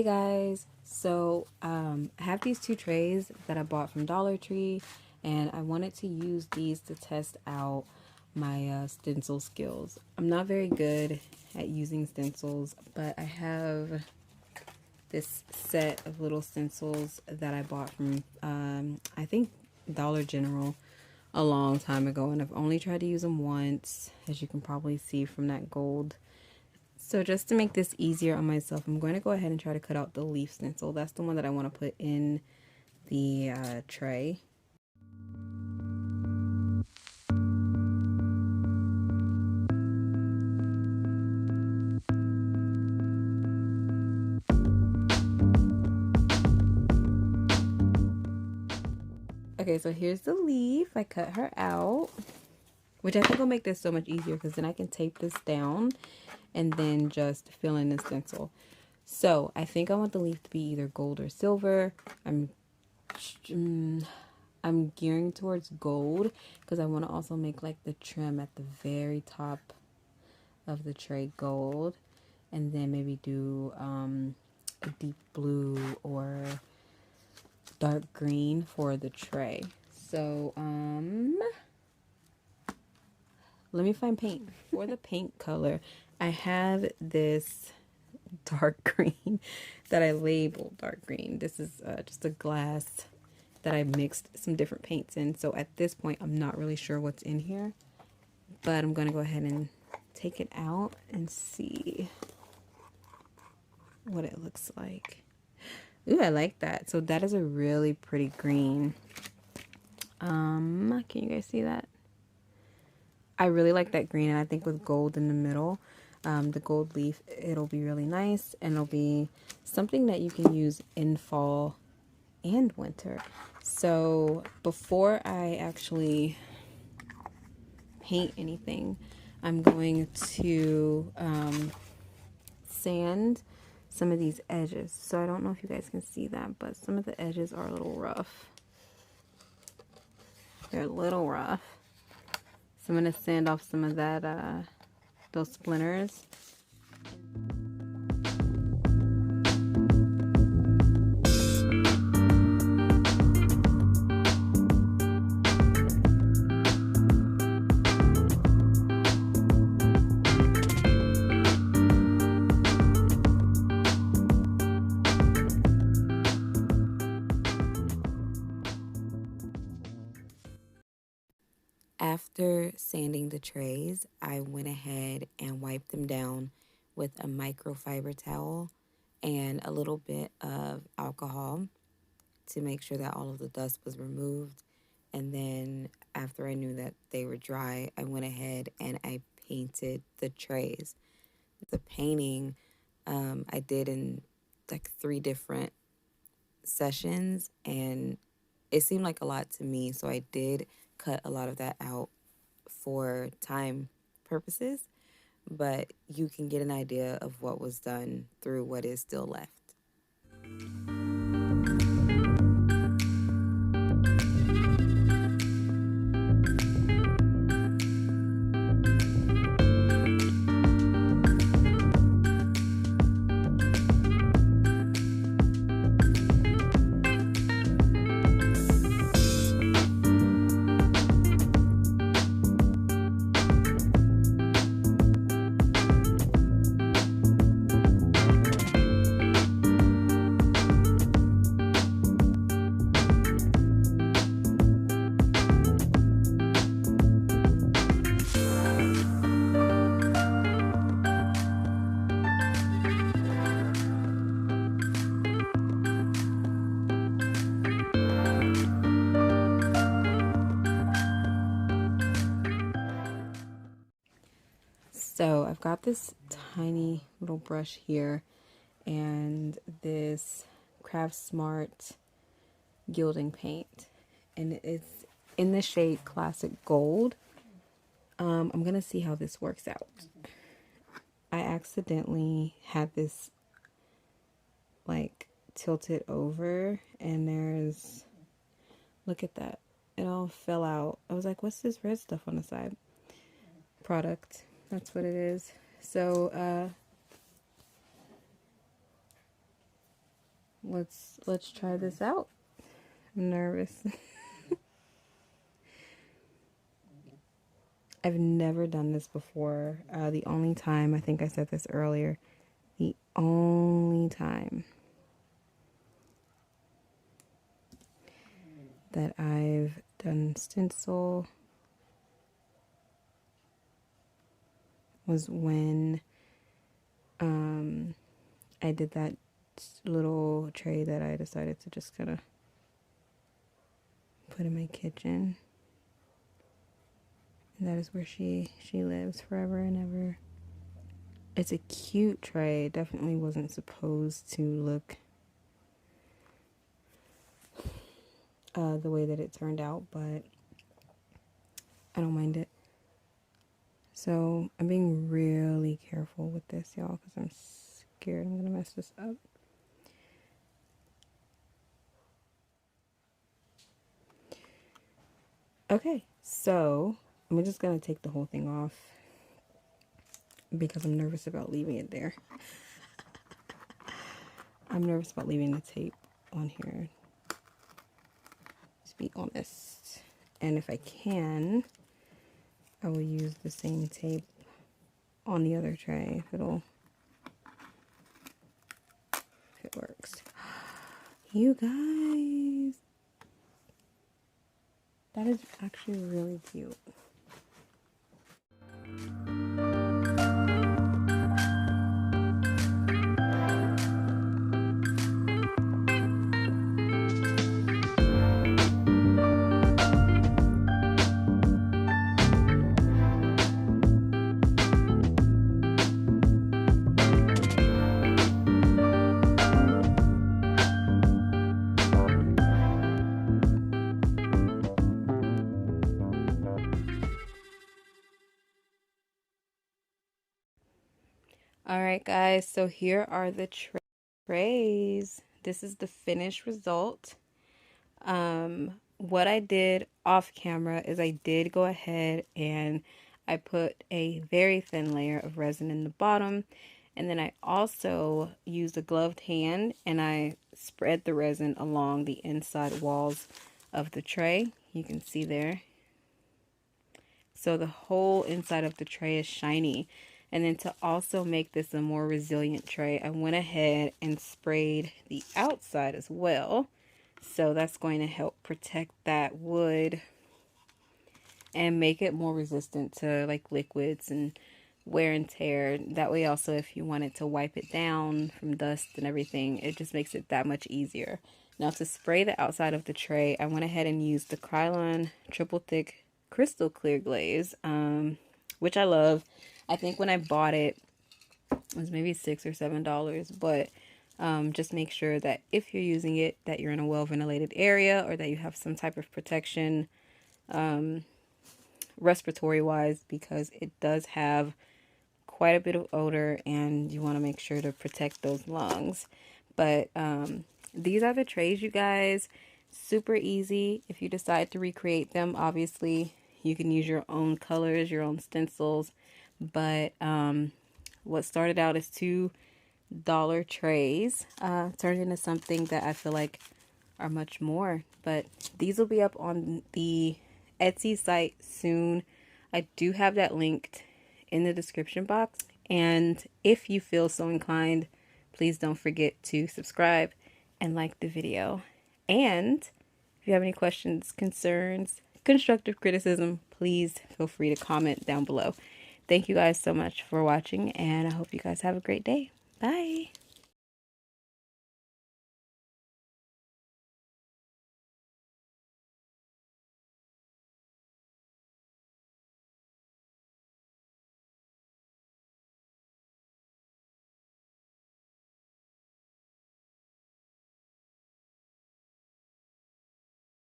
Hey guys, so I have these two trays that I bought from Dollar Tree, and I wanted to use these to test out my stencil skills. I'm not very good at using stencils, but I have this set of little stencils that I bought from I think Dollar General a long time ago, and I've only tried to use them once, as you can probably see from that gold. So just to make this easier on myself, I'm going to go ahead and try to cut out the leaf stencil. That's the one that I want to put in the tray. Okay, so here's the leaf. I cut her out, which I think will make this so much easier because then I can tape this down and then just fill in the stencil. So I think I want the leaf to be either gold or silver. I'm gearing towards gold because I want to also make like the trim at the very top of the tray gold, and then maybe do a deep blue or dark green for the tray. So let me find paint. For the paint color, I have this dark green that I labeled dark green. This is just a glass that I mixed some different paints in. So at this point, I'm not really sure what's in here, but I'm going to go ahead and take it out and see what it looks like. Ooh, I like that. So that is a really pretty green. Can you guys see that? I really like that green, and I think with gold in the middle, the gold leaf, it'll be really nice, and it'll be something that you can use in fall and winter. So before I actually paint anything, I'm going to sand some of these edges. So I don't know if you guys can see that, but some of the edges are a little rough. They're a little rough. So I'm going to sand off some of that, those splinters. After sanding the trays, I went ahead and wiped them down with a microfiber towel and a little bit of alcohol to make sure that all of the dust was removed. And then after I knew that they were dry, I went ahead and I painted the trays. The painting I did in like 3 different sessions, and it seemed like a lot to me, so I did cut a lot of that out for time purposes, but you can get an idea of what was done through what is still left. So I've got this tiny little brush here and this Craft Smart gilding paint, and it's in the shade Classic Gold. I'm gonna see how this works out. I accidentally had this like tilted over, and there's, look at that, it all fell out. I was like, what's this red stuff on the side? Product, that's what it is. So let's try this out. I'm nervous. I've never done this before. The only time, I think I said this earlier, the only time that I've done stencil was when I did that little tray that I decided to just kind of put in my kitchen. And that is where she lives forever and ever. It's a cute tray. It definitely wasn't supposed to look the way that it turned out, but I don't mind it. So I'm being really careful with this, y'all, because I'm scared I'm gonna mess this up. Okay, so I'm just gonna take the whole thing off because I'm nervous about leaving it there. I'm nervous about leaving the tape on here, to be honest. And if I can, I will use the same tape on the other tray if it works. You guys, that is actually really cute. Alright guys, so here are the trays. This is the finished result. What I did off camera is I did go ahead and I put a very thin layer of resin in the bottom, and then I also used a gloved hand and I spread the resin along the inside walls of the tray. You can see there. So the whole inside of the tray is shiny. And then to also make this a more resilient tray, I went ahead and sprayed the outside as well. So that's going to help protect that wood and make it more resistant to like liquids and wear and tear. That way also, if you wanted to wipe it down from dust and everything, it just makes it that much easier. Now to spray the outside of the tray, I went ahead and used the Krylon triple thick crystal clear glaze, which I love. I think when I bought it, it was maybe $6 or $7, but just make sure that if you're using it, that you're in a well-ventilated area or that you have some type of protection respiratory-wise, because it does have quite a bit of odor and you want to make sure to protect those lungs. But these are the trays, you guys. Super easy. If you decide to recreate them, obviously you can use your own colors, your own stencils. But what started out as $2 trays turned into something that I feel like are much more. But these will be up on the Etsy site soon. I do have that linked in the description box. And if you feel so inclined, please don't forget to subscribe and like the video. And if you have any questions, concerns, constructive criticism, please feel free to comment down below. Thank you guys so much for watching, and I hope you guys have a great day. Bye.